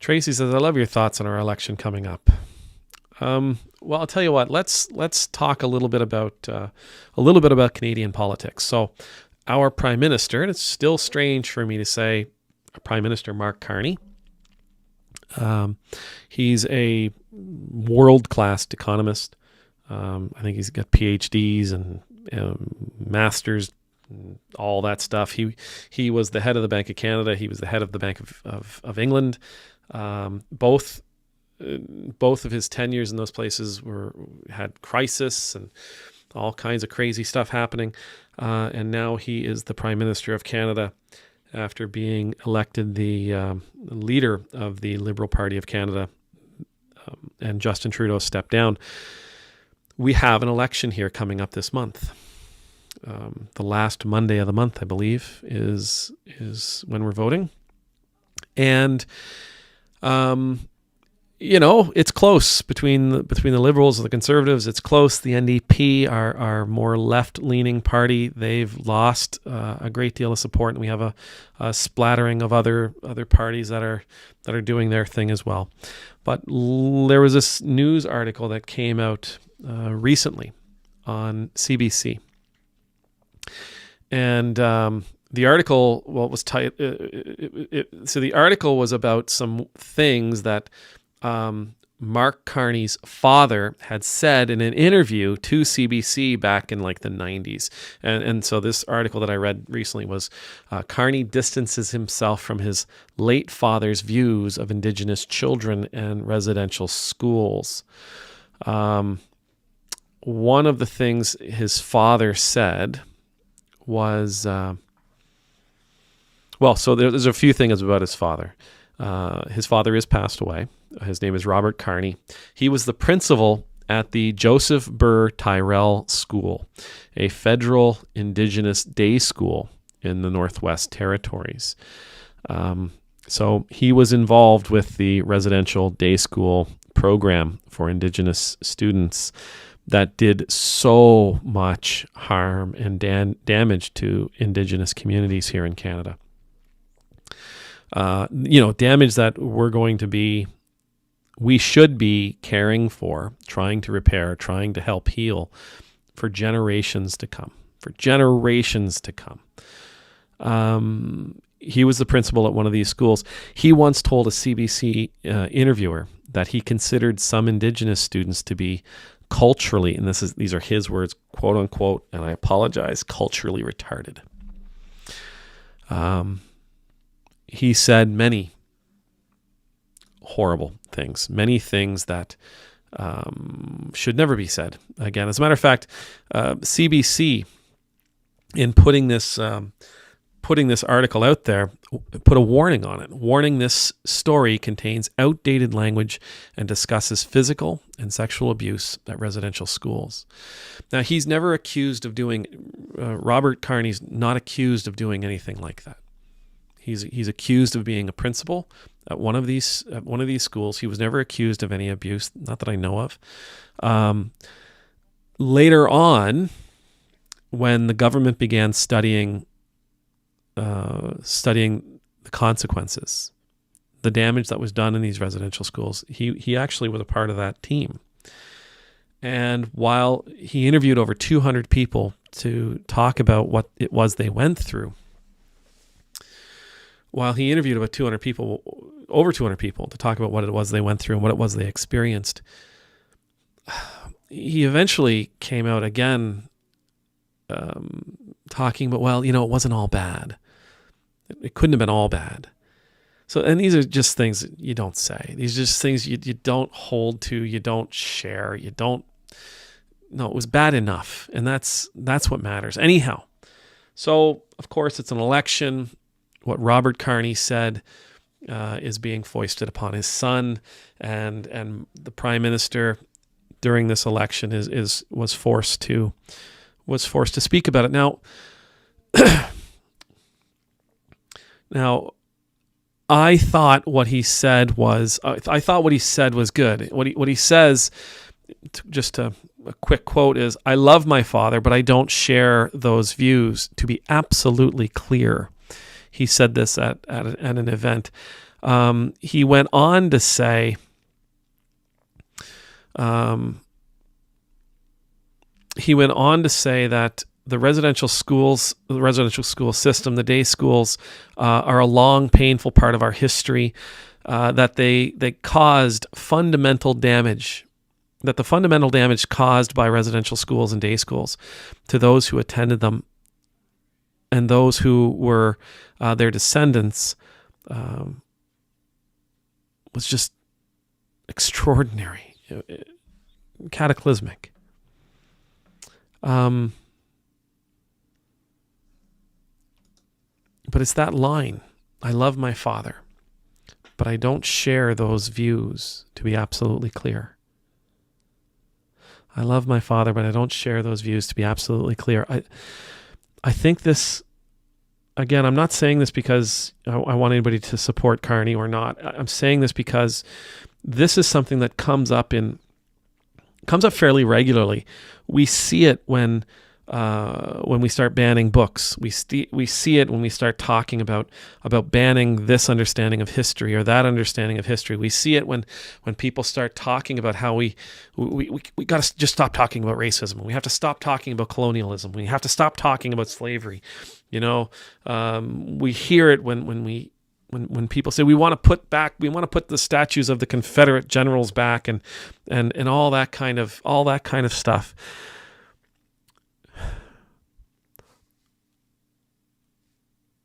Tracy says, I love your thoughts on our election coming up. Well, I'll tell you what. Let's talk a little bit about Canadian politics. So, our Prime Minister, and it's still strange for me to say, Prime Minister Mark Carney. He's a world-class economist. I think he's got PhDs and masters, and all that stuff. He was the head of the Bank of Canada. He was the head of the Bank of England. Both of his tenures in those places had crisis and all kinds of crazy stuff happening. And now he is the Prime Minister of Canada after being elected the leader of the Liberal Party of Canada, and Justin Trudeau stepped down. We have an election here coming up this month. The last Monday of the month, I believe, is when we're voting. And it's close between the Liberals and the Conservatives. It's close. The NDP are more left-leaning party. They've lost a great deal of support, and we have a splattering of other parties that are doing their thing as well. But there was this news article that came out recently on CBC, and the article, was tight. So the article was about some things that Mark Carney's father had said in an interview to CBC back in like the 90s. And so this article that I read recently was Carney distances himself from his late father's views of Indigenous children and residential schools. One of the things his father said was, so there's a few things about his father. His father is passed away. His name is Robert Carney. He was the principal at the Joseph Burr Tyrrell School, a federal Indigenous day school in the Northwest Territories. So he was involved with the residential day school program for Indigenous students that did so much harm and damage to Indigenous communities here in Canada. Damage that we should be caring for, trying to repair, trying to help heal for generations to come. He was the principal at one of these schools. He once told a CBC interviewer that he considered some Indigenous students to be culturally, and these are his words, quote unquote, and I apologize, culturally retarded. He said many horrible things, many things that should never be said again. As a matter of fact, CBC, in putting this article out there, put a warning on it. Warning: this story contains outdated language and discusses physical and sexual abuse at residential schools. Now, he's never accused of doing. Robert Carney's not accused of doing anything like that. He's accused of being a principal at one of these schools. He was never accused of any abuse, not that I know of. Later on, when the government began studying the consequences, the damage that was done in these residential schools, he actually was a part of that team. And while he interviewed over 200 people to talk about what it was they went through, over 200 people to talk about what it was they went through and what it was they experienced, he eventually came out again talking about, it wasn't all bad. It couldn't have been all bad. So, and these are just things that you don't say. These are just things you don't hold to, you don't share, it was bad enough. And that's what matters. Anyhow, so of course it's an election. What Robert Carney said is being foisted upon his son, and the Prime Minister during this election was forced to speak about it. Now, I thought what he said was good. What he says, just a quick quote, is, "I love my father, but I don't share those views. To be absolutely clear." He said this at an event. He went on to say, that the residential school system, the day schools, are a long, painful part of our history. That they caused fundamental damage. That the fundamental damage caused by residential schools and day schools to those who attended them and those who were their descendants was just extraordinary, cataclysmic. But it's that line, I love my father, but I don't share those views, to be absolutely clear. I love my father, but I don't share those views, to be absolutely clear. I think this, again, I'm not saying this because I want anybody to support Carney or not. I'm saying this because this is something that comes up fairly regularly. We see it when we start banning books. We see it when we start talking about banning this understanding of history or that understanding of history. We see it when people start talking about how we got to just stop talking about racism. We have to stop talking about colonialism. We have to stop talking about slavery. We hear it when people say we want to put the statues of the Confederate generals back and all that kind of stuff.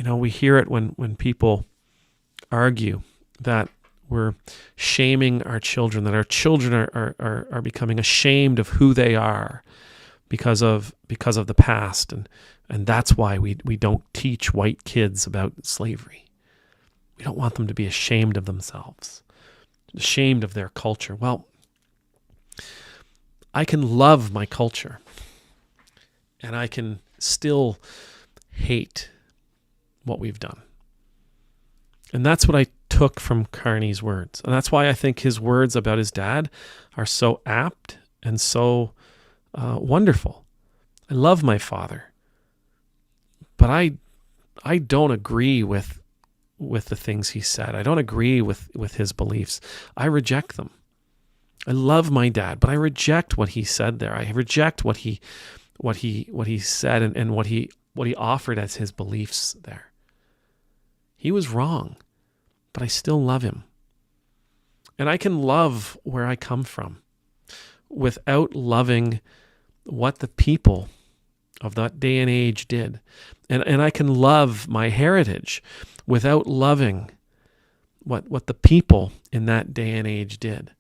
We hear it when people argue that we're shaming our children, that our children are becoming ashamed of who they are because of the past, and that's why we don't teach white kids about slavery. We don't want them to be ashamed of themselves, ashamed of their culture. Well, I can love my culture, and I can still hate what we've done. And that's what I took from Carney's words. And that's why I think his words about his dad are so apt and so wonderful. I love my father, but I don't agree with the things he said. I don't agree with his beliefs. I reject them. I love my dad, but I reject what he said there. I reject what he said and what he offered as his beliefs there. He was wrong, but I still love him. And I can love where I come from without loving what the people of that day and age did. And I can love my heritage without loving what the people in that day and age did,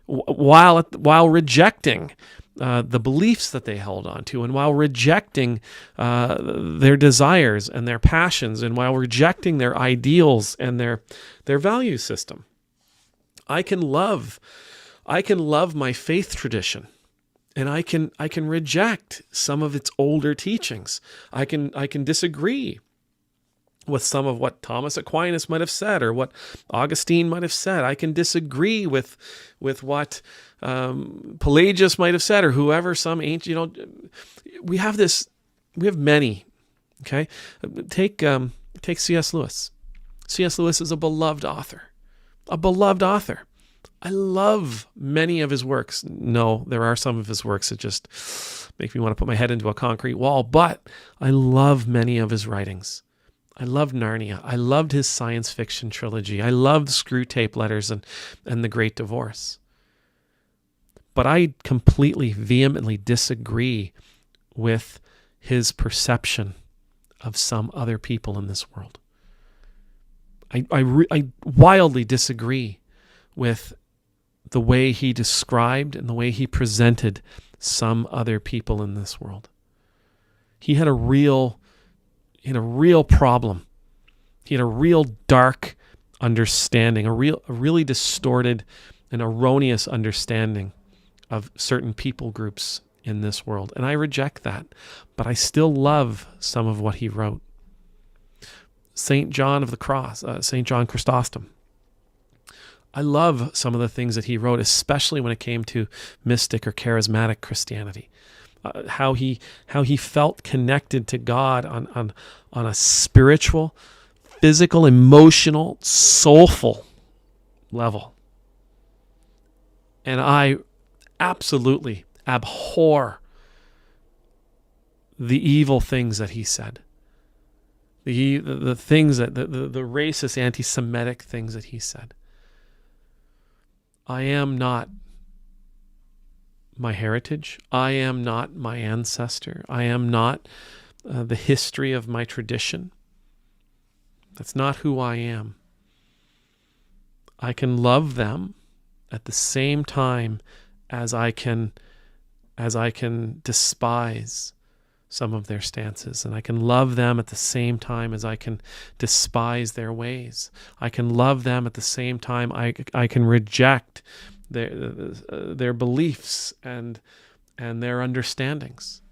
while rejecting the beliefs that they held on to, and while rejecting their desires and their passions, and while rejecting their ideals and their value system. I can love my faith tradition, and I can reject some of its older teachings. I can disagree with some of what Thomas Aquinas might have said or what Augustine might have said. I can disagree with what Pelagius might have said or whoever, some ancient, we have many, okay? Take C.S. Lewis. C.S. Lewis is a beloved author. I love many of his works. No, there are some of his works that just make me want to put my head into a concrete wall, but I love many of his writings. I loved Narnia. I loved his science fiction trilogy. I loved Screw Tape Letters and The Great Divorce. But I completely, vehemently disagree with his perception of some other people in this world. I wildly disagree with the way he described and the way he presented some other people in this world. He had a real problem. He had a real dark understanding, a really distorted and erroneous understanding of certain people groups in this world. And I reject that, but I still love some of what he wrote. St. John of the Cross, St. John Chrysostom. I love some of the things that he wrote, especially when it came to mystic or charismatic Christianity. How he felt connected to God on a spiritual, physical, emotional, soulful level. And I absolutely abhor the evil things that he said. The things that, the racist, anti-Semitic things that he said. I am not my heritage. I am not my ancestor. I am not the history of my tradition. That's not who I am. I can love them at the same time as I can despise some of their stances, and I can love them at the same time as I can despise their ways. I can love them at the same time I can reject their beliefs and their understandings.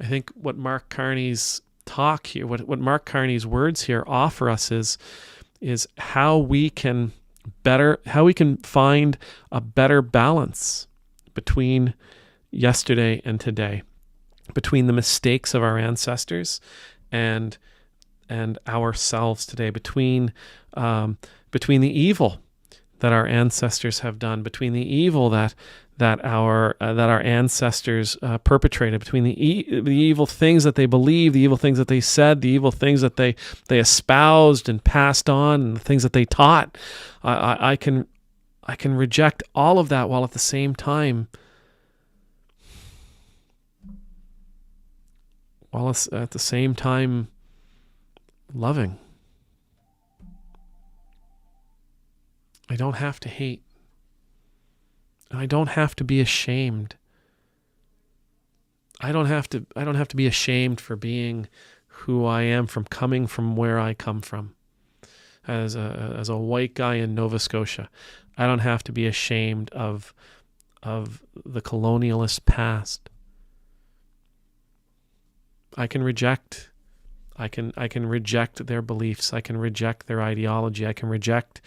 I think what Mark Carney's talk here, what Mark Carney's words here offer us is how we can find a better balance between yesterday and today, between the mistakes of our ancestors and ourselves today, between the evil that our ancestors have done, between the evil that our ancestors perpetrated, between the evil things that they believed, the evil things that they said, the evil things that they espoused and passed on, and the things that they taught. I can reject all of that while at the same time loving. I don't have to hate. And I don't have to be ashamed. I don't have to be ashamed for being who I am, from coming from where I come from. As a white guy in Nova Scotia, I don't have to be ashamed of the colonialist past. I can reject their beliefs. I can reject their ideology. I can reject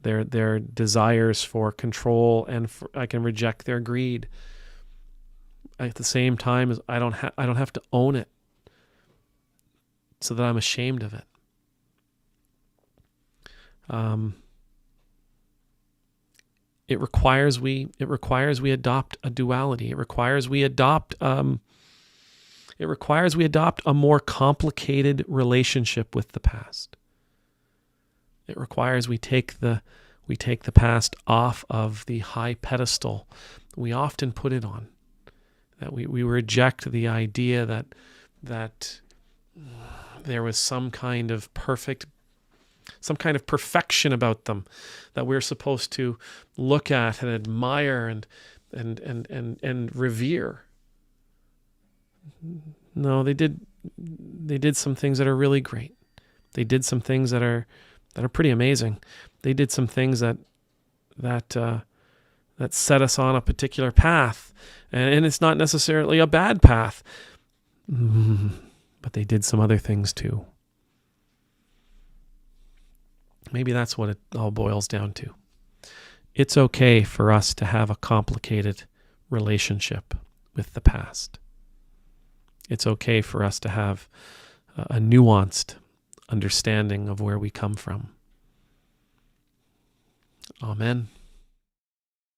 their desires for control, and I can reject their greed. At the same time, I don't have to own it so that I'm ashamed of it. It requires we adopt a duality. It requires we adopt a more complicated relationship with the past. It requires we take the past off of the high pedestal we often put it on. That we reject the idea that there was some kind of perfection about them that we're supposed to look at and admire and revere. No, they did some things that are really great. They did some things that are pretty amazing. They did some things that set us on a particular path, and it's not necessarily a bad path, but they did some other things too. Maybe that's what it all boils down to. It's okay for us to have a complicated relationship with the past. It's okay for us to have a nuanced understanding of where we come from. Amen.